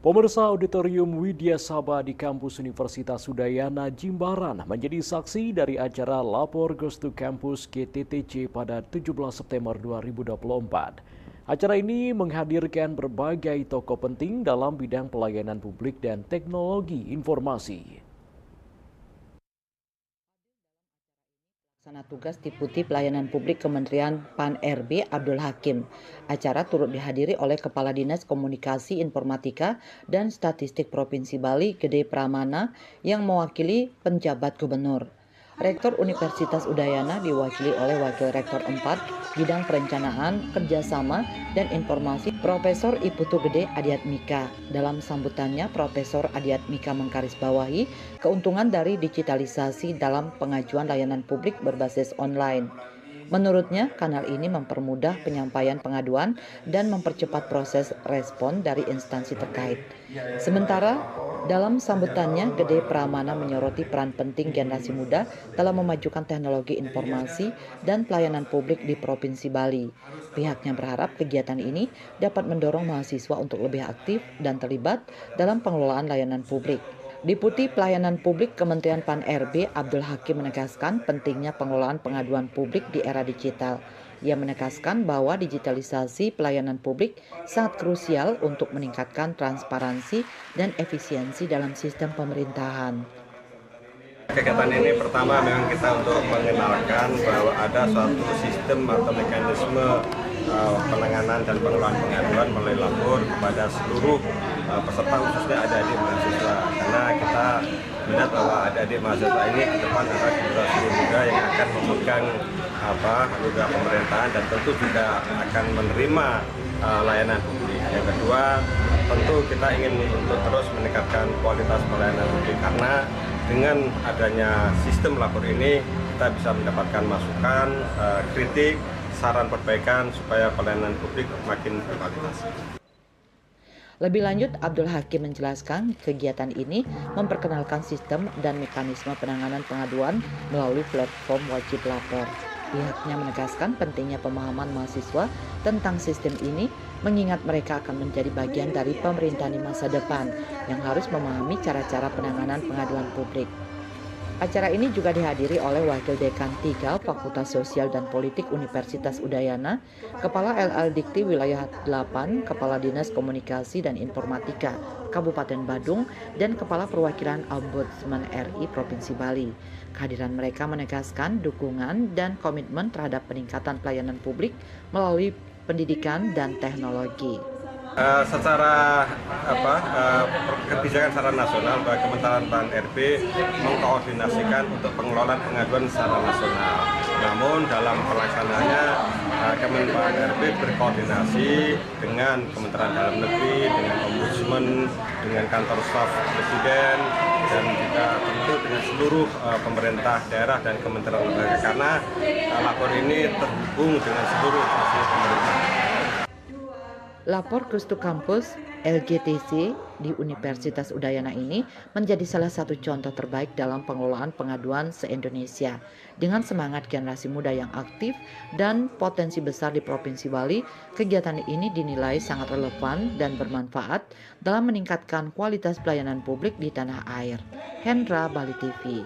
Pemirsa Auditorium Widya Sabha di kampus Universitas Udayana Jimbaran menjadi saksi dari acara Lapor Goes to Campus GTTC pada 17 September 2024. Acara ini menghadirkan berbagai tokoh penting dalam bidang pelayanan publik dan teknologi informasi. Pelaksana tugas Deputi Pelayanan Publik Kementerian Pan-RB Abdul Hakim. Acara turut dihadiri oleh Kepala Dinas Komunikasi Informatika dan Statistik Provinsi Bali, Gede Pramana, yang mewakili penjabat gubernur. Rektor Universitas Udayana diwakili oleh Wakil Rektor 4 Bidang Perencanaan, Kerjasama, dan Informasi Profesor Iputu Gede Adiatmika. Dalam sambutannya, Profesor Adiatmika menggarisbawahi keuntungan dari digitalisasi dalam pengajuan layanan publik berbasis online. Menurutnya, kanal ini mempermudah penyampaian pengaduan dan mempercepat proses respon dari instansi terkait. Sementara, dalam sambutannya, Gede Pramana menyoroti peran penting generasi muda dalam memajukan teknologi informasi dan pelayanan publik di Provinsi Bali. Pihaknya berharap kegiatan ini dapat mendorong mahasiswa untuk lebih aktif dan terlibat dalam pengelolaan layanan publik. Deputi Pelayanan Publik Kementerian Pan-RB Abdul Hakim menegaskan pentingnya pengelolaan pengaduan publik di era digital. Ia menegaskan bahwa digitalisasi pelayanan publik sangat krusial untuk meningkatkan transparansi dan efisiensi dalam sistem pemerintahan. Kegiatan ini pertama memang kita untuk mengenalkan bahwa ada suatu sistem atau mekanisme penanganan dan pengelolaan pengaduan melalui lapor kepada seluruh peserta, khususnya adik-adik mahasiswa, karena kita melihat bahwa adik-adik mahasiswa ini ke depan adalah generasi muda yang akan memegang roda pemerintahan dan tentu juga akan menerima layanan publik. Yang kedua, tentu kita ingin untuk terus meningkatkan kualitas pelayanan publik, karena dengan adanya sistem lapor ini kita bisa mendapatkan masukan, kritik, saran perbaikan supaya pelayanan publik makin berkualitas. Lebih lanjut, Abdul Hakim menjelaskan kegiatan ini memperkenalkan sistem dan mekanisme penanganan pengaduan melalui platform wajib lapor. Pihaknya menegaskan pentingnya pemahaman mahasiswa tentang sistem ini, mengingat mereka akan menjadi bagian dari pemerintahan di masa depan yang harus memahami cara-cara penanganan pengaduan publik. Acara ini juga dihadiri oleh Wakil Dekan 3 Fakultas Sosial dan Politik Universitas Udayana, Kepala LL Dikti Wilayah 8, Kepala Dinas Komunikasi dan Informatika Kabupaten Badung, dan Kepala Perwakilan Ombudsman RI Provinsi Bali. Kehadiran mereka menegaskan dukungan dan komitmen terhadap peningkatan pelayanan publik melalui pendidikan dan teknologi. Secara kebijakan secara nasional, bahwa Kementerian Pan-RB mengkoordinasikan untuk pengelolaan pengaduan secara nasional. Namun dalam pelaksanaannya Kementerian Pan-RB berkoordinasi dengan Kementerian Dalam Negeri, dengan Ombudsman, dengan kantor staf Presiden, dan juga tentu dengan seluruh pemerintah daerah dan kementerian lembaga, karena lapor ini terhubung dengan seluruh instansi pemerintah. Lapor Goes to Campus LGTC di Universitas Udayana ini menjadi salah satu contoh terbaik dalam pengelolaan pengaduan se-Indonesia. Dengan semangat generasi muda yang aktif dan potensi besar di Provinsi Bali, kegiatan ini dinilai sangat relevan dan bermanfaat dalam meningkatkan kualitas pelayanan publik di tanah air. Hendra, Bali TV.